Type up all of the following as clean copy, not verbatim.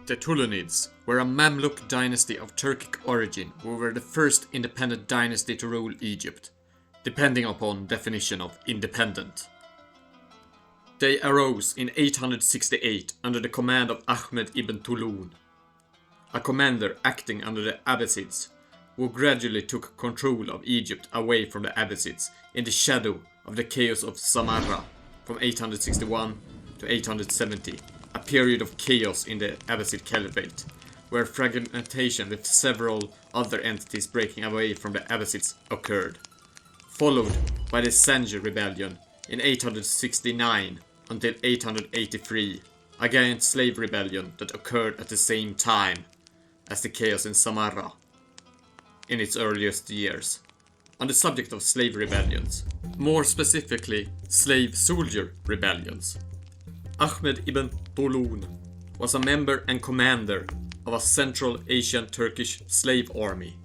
The Tulunids were a Mamluk dynasty of Turkic origin who were the first independent dynasty to rule Egypt, depending upon definition of independent. They arose in 868 under the command of Ahmed ibn Ṭūlūn, a commander acting under the Abbasids, who gradually took control of Egypt away from the Abbasids in the shadow of the chaos of Samarra from 861 to 870. A period of chaos in the Abbasid Caliphate, where fragmentation with several other entities breaking away from the Abbasids occurred, followed by the Zanji rebellion in 869 until 883, a giant slave rebellion that occurred at the same time as the chaos in Samarra in its earliest years. On the subject of slave rebellions, more specifically slave-soldier rebellions, Ahmed ibn Ṭūlūn was a member and commander of a Central Asian Turkish slave army,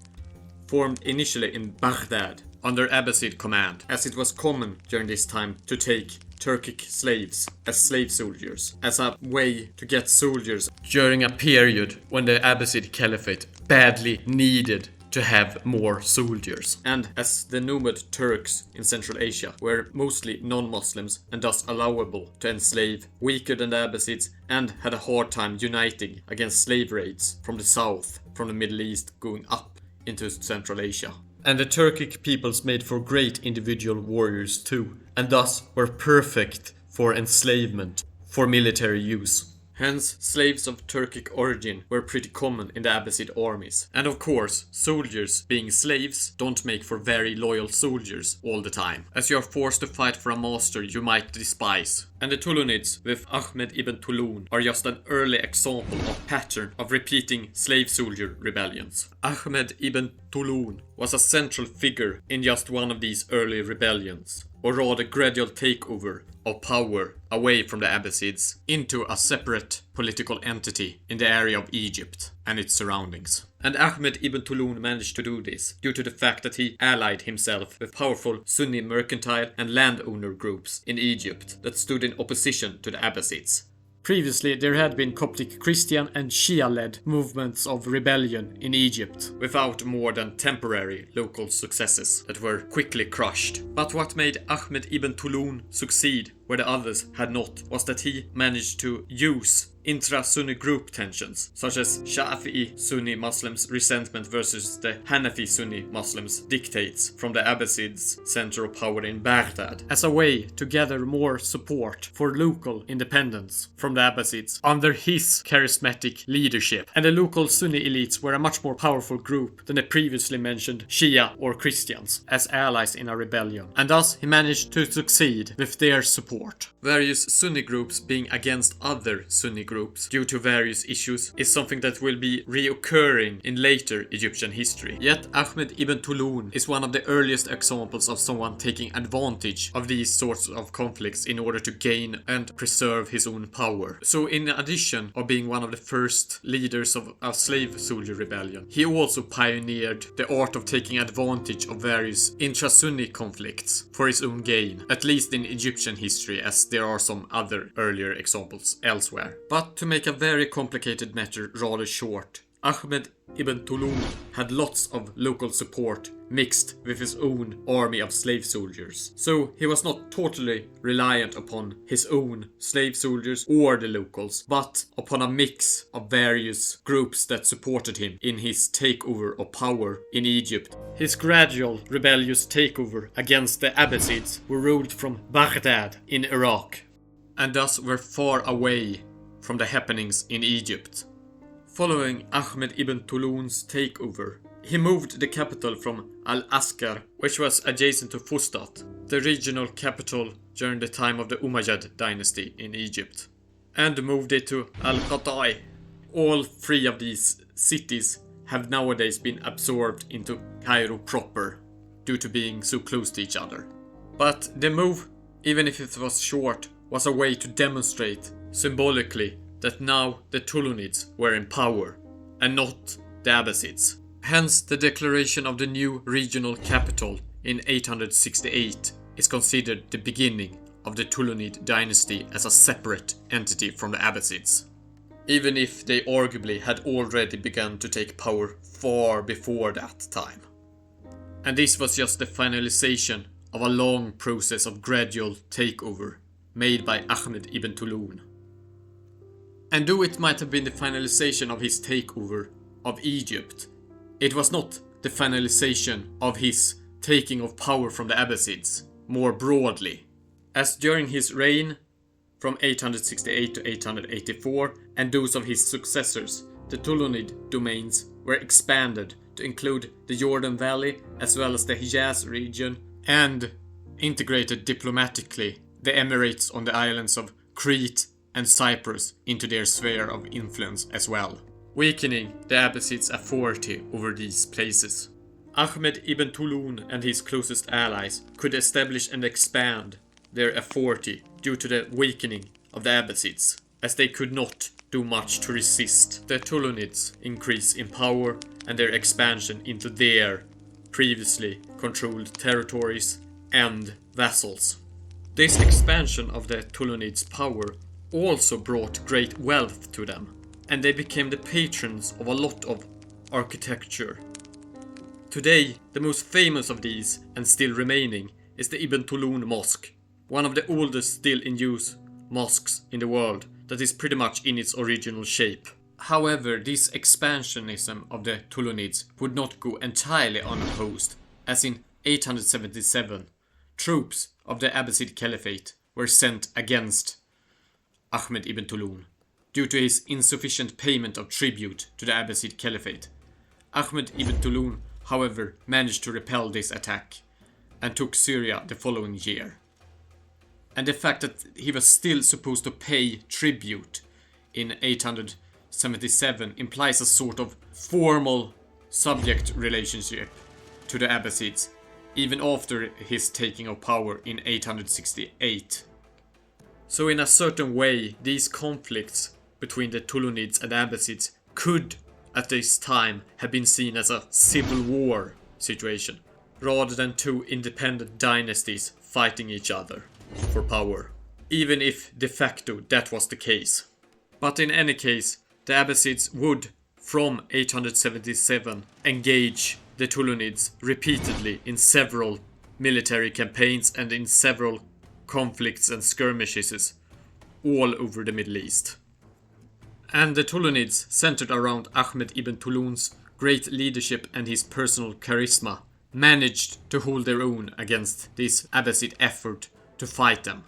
formed initially in Baghdad under Abbasid command, as it was common during this time to take Turkic slaves as slave soldiers, as a way to get soldiers during a period when the Abbasid Caliphate badly needed to have more soldiers. And as the nomad Turks in Central Asia were mostly non-Muslims and thus allowable to enslave, weaker than the Abbasids, and had a hard time uniting against slave raids from the south, from the Middle East going up into Central Asia. And the Turkic peoples made for great individual warriors too, and thus were perfect for enslavement, for military use. Hence, slaves of Turkic origin were pretty common in the Abbasid armies. And of course, soldiers being slaves don't make for very loyal soldiers all the time, as you are forced to fight for a master you might despise. And the Tulunids with Ahmed ibn Ṭūlūn are just an early example of pattern of repeating slave-soldier rebellions. Ahmed ibn Ṭūlūn was a central figure in just one of these early rebellions, or rather gradual takeover of power away from the Abbasids into a separate political entity in the area of Egypt and its surroundings. And Ahmed ibn Ṭūlūn managed to do this due to the fact that he allied himself with powerful Sunni mercantile and landowner groups in Egypt that stood in opposition to the Abbasids. Previously, there had been Coptic Christian and Shia-led movements of rebellion in Egypt, without more than temporary local successes that were quickly crushed. But what made Ahmed ibn Ṭūlūn succeed where the others had not was that he managed to use intra-Sunni group tensions, such as Shafi'i Sunni Muslims' resentment versus the Hanafi Sunni Muslims' dictates from the Abbasids' center of power in Baghdad, as a way to gather more support for local independence from the Abbasids under his charismatic leadership. And the local Sunni elites were a much more powerful group than the previously mentioned Shia or Christians as allies in a rebellion, and thus he managed to succeed with their support. Various Sunni groups being against other Sunni groups due to various issues is something that will be reoccurring in later Egyptian history. Yet Ahmed ibn Ṭūlūn is one of the earliest examples of someone taking advantage of these sorts of conflicts in order to gain and preserve his own power. So in addition of being one of the first leaders of a slave soldier rebellion, he also pioneered the art of taking advantage of various intra-Sunni conflicts for his own gain, at least in Egyptian history, as there are some other earlier examples elsewhere. But to make a very complicated matter rather short, Ahmed ibn Ṭūlūn had lots of local support mixed with his own army of slave soldiers. So he was not totally reliant upon his own slave soldiers or the locals, but upon a mix of various groups that supported him in his takeover of power in Egypt. His gradual rebellious takeover against the Abbasids who ruled from Baghdad in Iraq, and thus were far away from the happenings in Egypt. Following Ahmed ibn Ṭūlūn's takeover, he moved the capital from al-Askar, which was adjacent to Fustat, the regional capital during the time of the Umayyad dynasty in Egypt, and moved it to al-Qata'i. All three of these cities have nowadays been absorbed into Cairo proper, due to being so close to each other. But the move, even if it was short, was a way to demonstrate symbolically that now the Tulunids were in power, and not the Abbasids. Hence, the declaration of the new regional capital in 868 is considered the beginning of the Tulunid dynasty as a separate entity from the Abbasids. even if they arguably had already begun to take power far before that time. And this was just the finalization of a long process of gradual takeover made by Ahmed ibn Ṭūlūn. And though it might have been the finalization of his takeover of Egypt, it was not the finalization of his taking of power from the Abbasids more broadly, as during his reign from 868 to 884 and those of his successors, the Tulunid domains were expanded to include the Jordan Valley as well as the Hijaz region, and integrated diplomatically the emirates on the islands of Crete and Cyprus into their sphere of influence as well, weakening the Abbasids' authority over these places. Ahmed ibn Ṭūlūn and his closest allies could establish and expand their authority due to the weakening of the Abbasids, as they could not do much to resist the Tulunids' increase in power and their expansion into their previously controlled territories and vassals. This expansion of the Tulunids' power also brought great wealth to them, and they became the patrons of a lot of architecture. Today, the most famous of these, and still remaining, is the Ibn Ṭūlūn Mosque, one of the oldest still in use mosques in the world that is pretty much in its original shape. However, this expansionism of the Tulunids would not go entirely unopposed, as in 877, troops of the Abbasid Caliphate were sent against Ahmed ibn Ṭūlūn due to his insufficient payment of tribute to the Abbasid Caliphate. Ahmed ibn Ṭūlūn, however, managed to repel this attack and took Syria the following year. And the fact that he was still supposed to pay tribute in 877 implies a sort of formal subject relationship to the Abbasids, even after his taking of power in 868. So in a certain way, these conflicts between the Tulunids and Abbasids could, at this time, have been seen as a civil war situation, rather than two independent dynasties fighting each other for power, even if de facto that was the case. But in any case, the Abbasids would, from 877, engage the Tulunids repeatedly in several military campaigns and in several conflicts and skirmishes all over the Middle East. And the Tulunids, centered around Ahmed ibn Ṭūlūn's great leadership and his personal charisma, managed to hold their own against this Abbasid effort to fight them.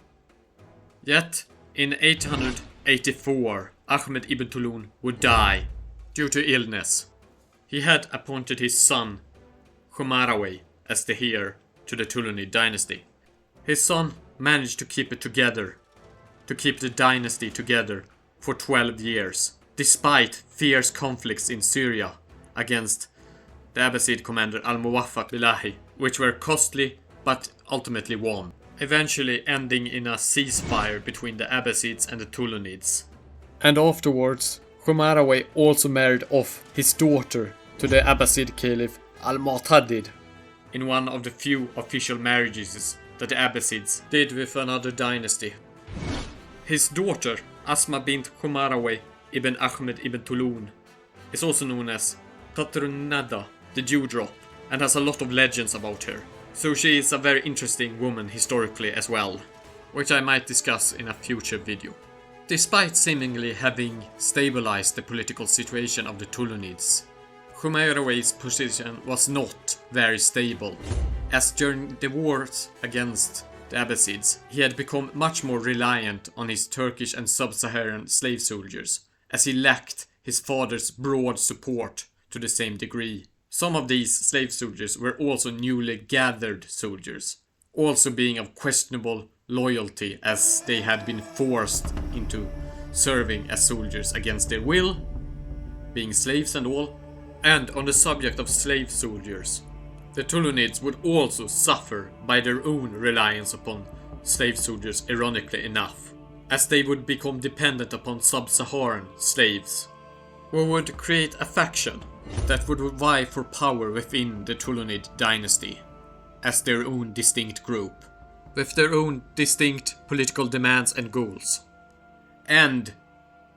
Yet, in 884, Ahmed ibn Ṭūlūn would die due to illness. He had appointed his son, Khumarawayh, as the heir to the Tulunid dynasty. His son managed to keep it together, to keep the dynasty together for 12 years, despite fierce conflicts in Syria against the Abbasid commander al-Muwaffaq, which were costly but ultimately won, eventually ending in a ceasefire between the Abbasids and the Tulunids. And afterwards, Khumarawayh also married off his daughter to the Abbasid Caliph al-Mu'tadid, in one of the few official marriages that the Abbasids did with another dynasty. His daughter, Asma bint Khumarawayh ibn Ahmed ibn Ṭūlūn, is also known as Tatrunada, the Dewdrop, and has a lot of legends about her. So she is a very interesting woman historically as well, which I might discuss in a future video. Despite seemingly having stabilized the political situation of the Tulunids, Khumarawayh's position was not very stable, as during the wars against the Abbasids, he had become much more reliant on his Turkish and sub-Saharan slave soldiers, as he lacked his father's broad support to the same degree. Some of these slave soldiers were also newly gathered soldiers, also being of questionable loyalty as they had been forced into serving as soldiers against their will, being slaves and all. And on the subject of slave soldiers, the Tulunids would also suffer by their own reliance upon slave soldiers, ironically enough, as they would become dependent upon sub-Saharan slaves, who would create a faction that would vie for power within the Tulunid dynasty as their own distinct group, with their own distinct political demands and goals. And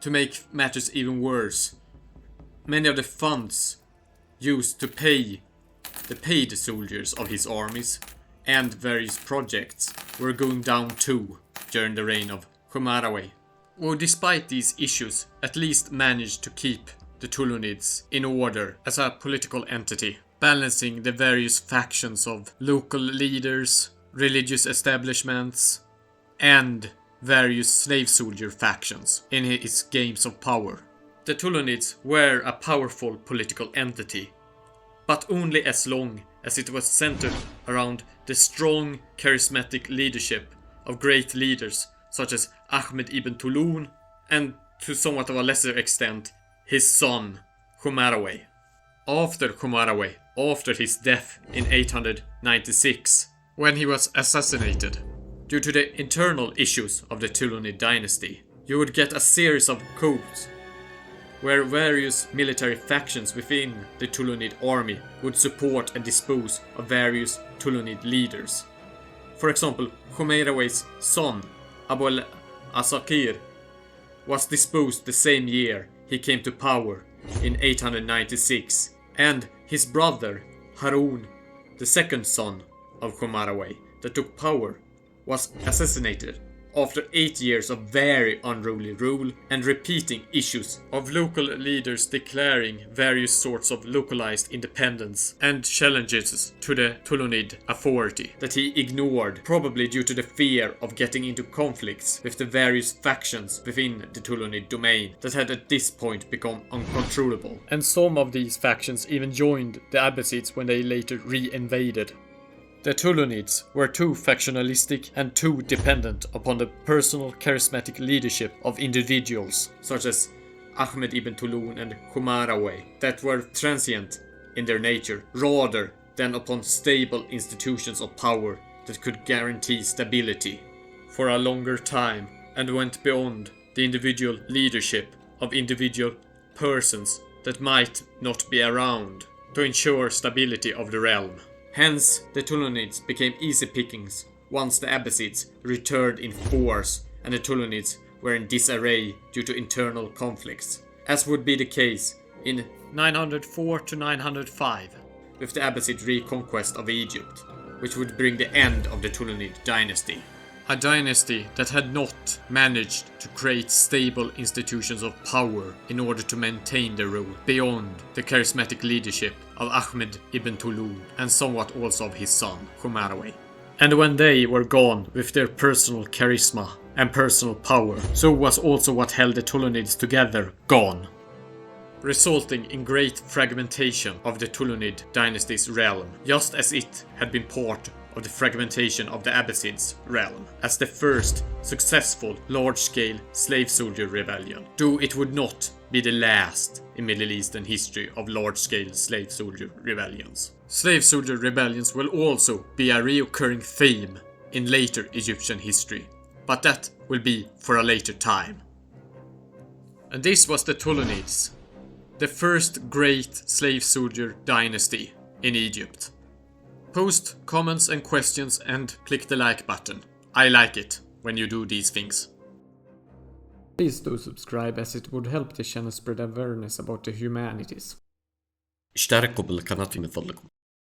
to make matters even worse, many of the funds used to pay the paid soldiers of his armies and various projects were going down too during the reign of Khumarawayh, who despite these issues at least managed to keep the Tulunids in order as a political entity, balancing the various factions of local leaders, religious establishments, and various slave soldier factions in his games of power. The Tulunids were a powerful political entity, but only as long as it was centered around the strong, charismatic leadership of great leaders such as Ahmed ibn Ṭūlūn and, to somewhat of a lesser extent, his son Khumarawayh. After Khumarawayh, after his death in 896, when he was assassinated, due to the internal issues of the Tulunid dynasty, you would get a series of coups where various military factions within the Tulunid army would support and dispose of various Tulunid leaders. For example, Khumarawayh's son, Abu al-Asakir, was disposed the same year he came to power in 896, and his brother Harun, the second son of Khumarawayh that took power, was assassinated after 8 years of very unruly rule and repeating issues of local leaders declaring various sorts of localized independence and challenges to the Tulunid authority that he ignored, probably due to the fear of getting into conflicts with the various factions within the Tulunid domain that had at this point become uncontrollable. And some of these factions even joined the Abbasids when they later re-invaded. The Tulunids were too factionalistic and too dependent upon the personal charismatic leadership of individuals such as Ahmed ibn Ṭūlūn and Khumarawayh that were transient in their nature rather than upon stable institutions of power that could guarantee stability for a longer time and went beyond the individual leadership of individual persons that might not be around to ensure stability of the realm. Hence, the Tulunids became easy pickings once the Abbasids returned in force and the Tulunids were in disarray due to internal conflicts, as would be the case in 904 to 905 with the Abbasid reconquest of Egypt, which would bring the end of the Tulunid dynasty. A dynasty that had not managed to create stable institutions of power in order to maintain their rule beyond the charismatic leadership of Ahmed ibn Ṭūlūn and somewhat also of his son Khumarawayh. And when they were gone with their personal charisma and personal power, so was also what held the Tulunids together gone, resulting in great fragmentation of the Tulunid dynasty's realm, just as it had been part of the fragmentation of the Abbasids' realm as the first successful large-scale slave soldier rebellion, though it would not be the last in Middle Eastern history of large-scale slave soldier rebellions. Slave soldier rebellions will also be a recurring theme in later Egyptian history, but that will be for a later time. And this was the Tulunids, the first great slave soldier dynasty in Egypt. Post comments and questions and click the like button. I like it when you do these things. Please do subscribe as it would help the channel spread awareness about the humanities. اشتركوا بالقناة من فضلكم.